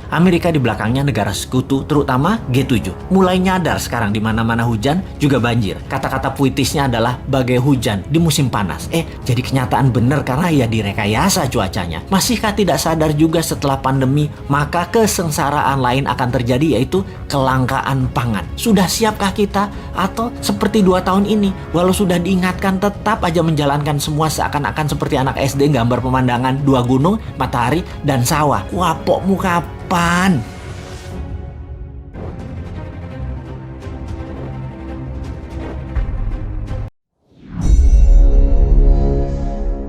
Amerika di belakangnya negara sekutu, terutama G7. Mulai nyadar sekarang di mana-mana hujan juga banjir. Kata-kata puitisnya adalah bagai hujan di musim panas. Jadi kenyataan benar karena ya direkayasa cuacanya. Masihkah tidak sadar juga setelah pandemi, maka kesengsaraan lain akan terjadi, yaitu kelangkaan pangan. Sudah siapkah kita? Atau seperti 2 tahun ini, walau sudah diingatkan tetap aja menjalankan semua seakan-akan seperti anak SD gambar pemandangan 2 gunung, matahari, dan sawah. Wapokmu kapan?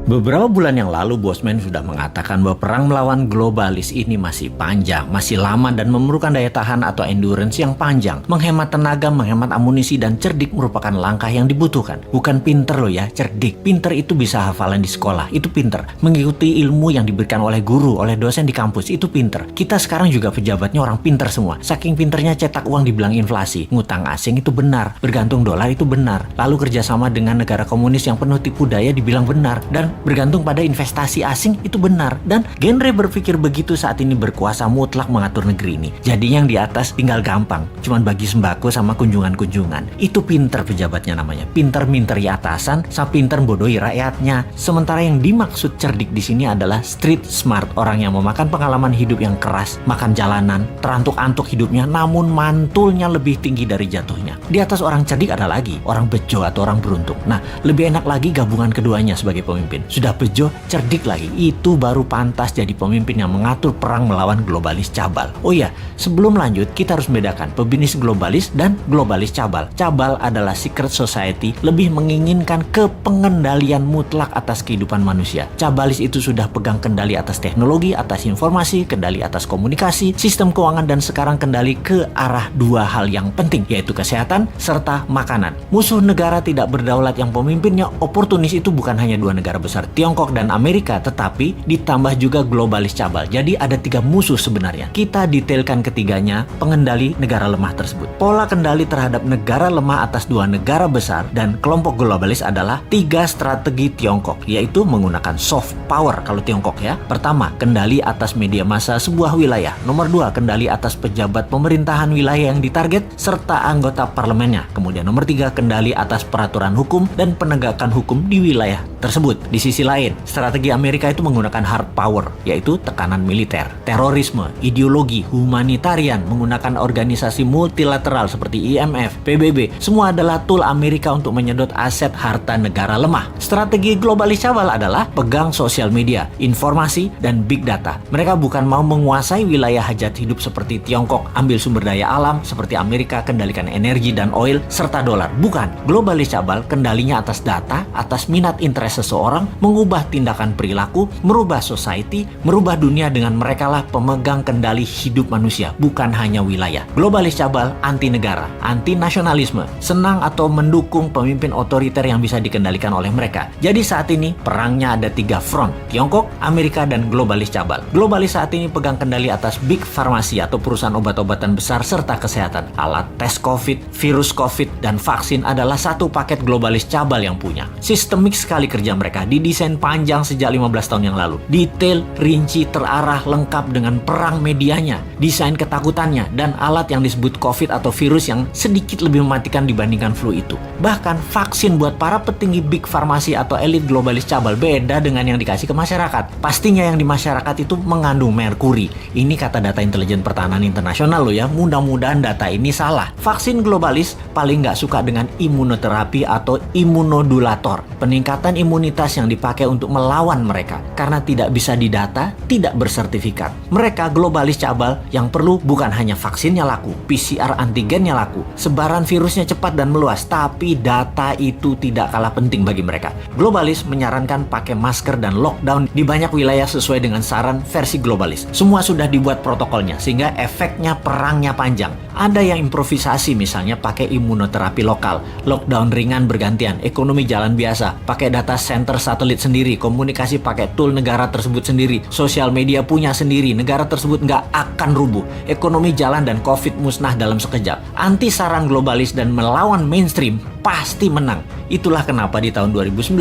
Beberapa bulan yang lalu, Bosman sudah mengatakan bahwa perang melawan globalis ini masih panjang, masih lama, dan memerlukan daya tahan atau endurance yang panjang. Menghemat tenaga, menghemat amunisi, dan cerdik merupakan langkah yang dibutuhkan. Bukan pinter loh ya, cerdik. Pinter itu bisa hafalan di sekolah, itu pinter. Mengikuti ilmu yang diberikan oleh guru, oleh dosen di kampus, itu pinter. Kita sekarang juga pejabatnya orang pinter semua. Saking pinternya cetak uang dibilang inflasi. Ngutang asing itu benar, bergantung dolar itu benar. Lalu kerjasama dengan negara komunis yang penuh tipu daya dibilang benar. Dan bergantung pada investasi asing itu benar. Dan genre berpikir begitu saat ini berkuasa mutlak mengatur negeri ini. Jadi yang di atas tinggal gampang, cuman bagi sembako sama kunjungan-kunjungan. Itu pinter pejabatnya namanya. Pinter minteri atasan, sama pinter bodohi rakyatnya. Sementara yang dimaksud cerdik di sini adalah street smart, orang yang memakan pengalaman hidup yang keras, makan jalanan, terantuk-antuk hidupnya, namun mantulnya lebih tinggi dari jatuhnya. Di atas orang cerdik ada lagi orang bejo atau orang beruntung. Nah, lebih enak lagi gabungan keduanya sebagai pemimpin. Sudah bejo, cerdik lagi, itu baru pantas jadi pemimpin yang mengatur perang melawan globalis cabal. Oh iya, sebelum lanjut kita harus membedakan pebisnis globalis dan globalis cabal. Cabal adalah secret society, lebih menginginkan kepengendalian mutlak atas kehidupan manusia. Cabalis itu sudah pegang kendali atas teknologi, atas informasi, kendali atas komunikasi, sistem keuangan, dan sekarang kendali ke arah 2 hal yang penting, yaitu kesehatan serta makanan. Musuh negara tidak berdaulat yang pemimpinnya oportunis itu bukan hanya 2 negara besar, Tiongkok dan Amerika, tetapi ditambah juga globalis cabal. Jadi ada 3 musuh sebenarnya. Kita detailkan ketiganya, pengendali negara lemah tersebut. Pola kendali terhadap negara lemah atas 2 negara besar dan kelompok globalis adalah 3 strategi Tiongkok, yaitu menggunakan soft power kalau Tiongkok ya. Pertama, kendali atas media massa sebuah wilayah. Nomor 2, kendali atas pejabat pemerintahan wilayah yang ditarget serta anggota parlemennya. Kemudian nomor 3, kendali atas peraturan hukum dan penegakan hukum di wilayah tersebut. Di sisi lain, strategi Amerika itu menggunakan hard power, yaitu tekanan militer, terorisme, ideologi, humanitarian, menggunakan organisasi multilateral seperti IMF, PBB. Semua adalah tool Amerika untuk menyedot aset harta negara lemah. Strategi globalis cabal adalah pegang sosial media, informasi, dan big data. Mereka bukan mau menguasai wilayah hajat hidup seperti Tiongkok, ambil sumber daya alam seperti Amerika, kendalikan energi dan oil, serta dolar. Bukan. Globalis cabal kendalinya atas data, atas minat interest seseorang, mengubah tindakan perilaku, merubah society, merubah dunia dengan merekalah pemegang kendali hidup manusia, bukan hanya wilayah. Globalis cabal anti negara, anti nasionalisme, senang atau mendukung pemimpin otoriter yang bisa dikendalikan oleh mereka. Jadi saat ini perangnya ada 3 front, Tiongkok, Amerika, dan globalis cabal. Globalis saat ini pegang kendali atas big farmasi atau perusahaan obat-obatan besar serta kesehatan. Alat tes COVID, virus COVID, dan vaksin adalah satu paket globalis cabal yang punya. Sistemik sekali kerja mereka, didesain panjang sejak 15 tahun yang lalu. Detail, rinci, terarah, lengkap dengan perang medianya, desain ketakutannya, dan alat yang disebut COVID atau virus yang sedikit lebih mematikan dibandingkan flu itu. Bahkan vaksin buat para petinggi big farmasi atau elit globalis cabal beda dengan yang dikasih ke masyarakat. Pastinya yang di masyarakat itu mengandung merkuri. Ini kata data intelijen pertahanan internasional loh ya, mudah-mudahan data ini salah. Vaksin globalis paling nggak suka dengan imunoterapi atau imunodulator, peningkatan imunitas yang dipakai untuk melawan mereka. Karena tidak bisa didata, tidak bersertifikat. Mereka globalis cabal yang perlu bukan hanya vaksinnya laku, PCR antigennya laku, sebaran virusnya cepat dan meluas, tapi data itu tidak kalah penting bagi mereka. Globalis menyarankan pakai masker dan lockdown di banyak wilayah sesuai dengan saran versi globalis. Semua sudah dibuat protokolnya sehingga efeknya perangnya panjang. Ada yang improvisasi, misalnya pakai imunoterapi lokal, lockdown ringan bergantian, ekonomi jalan biasa, pakai data center 1 satelit sendiri, komunikasi pakai tool negara tersebut sendiri, sosial media punya sendiri, negara tersebut nggak akan rubuh, ekonomi jalan dan COVID musnah dalam sekejap. Anti sarang globalis dan melawan mainstream pasti menang. Itulah kenapa di tahun 2019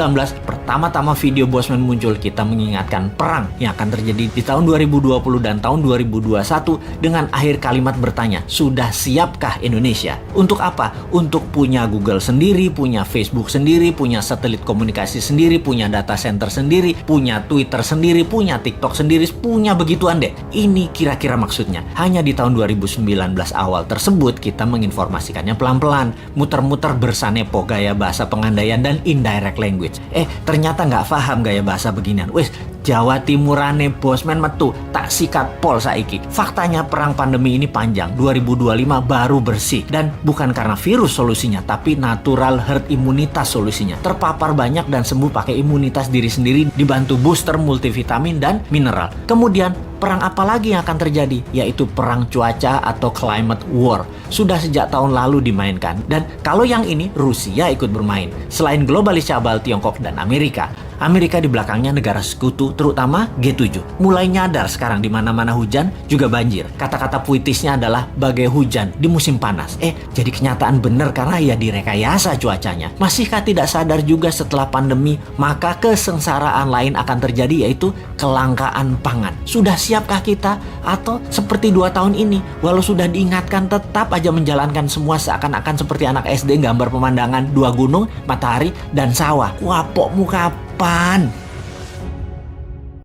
pertama-tama video Bosman muncul, kita mengingatkan perang yang akan terjadi di tahun 2020 dan tahun 2021 dengan akhir kalimat bertanya, sudah siapkah Indonesia? Untuk apa? Untuk punya Google sendiri, punya Facebook sendiri, punya satelit komunikasi sendiri, punya data center sendiri, punya Twitter sendiri, punya TikTok sendiri, punya begituan deh. Ini kira-kira maksudnya. Hanya di tahun 2019 awal tersebut kita menginformasikannya pelan-pelan, muter-muter bersanepo gaya bahasa pengandaian dan indirect language. Ternyata nggak paham gaya bahasa beginian. Wes, Jawa Timurane Bosman metu tak sikat pol saiki. Faktanya perang pandemi ini panjang, 2025 baru bersih. Dan bukan karena virus solusinya, tapi natural herd imunitas solusinya. Terpapar banyak dan sembuh pakai imunitas diri sendiri, dibantu booster multivitamin dan mineral. Kemudian perang apa lagi yang akan terjadi? Yaitu perang cuaca atau climate war. Sudah sejak tahun lalu dimainkan. Dan kalau yang ini, Rusia ikut bermain. Selain globalis cabal Tiongkok dan Amerika di belakangnya negara sekutu, terutama G7. Mulai nyadar sekarang di mana-mana hujan juga banjir. Kata-kata puitisnya adalah bagai hujan di musim panas. Jadi kenyataan benar karena ya direkayasa cuacanya. Masihkah tidak sadar juga setelah pandemi, maka kesengsaraan lain akan terjadi, yaitu kelangkaan pangan. Sudah siapkah kita? Atau seperti 2 tahun ini, walau sudah diingatkan tetap aja menjalankan semua seakan-akan seperti anak SD gambar pemandangan 2 gunung, matahari, dan sawah. Wapokmu kapan?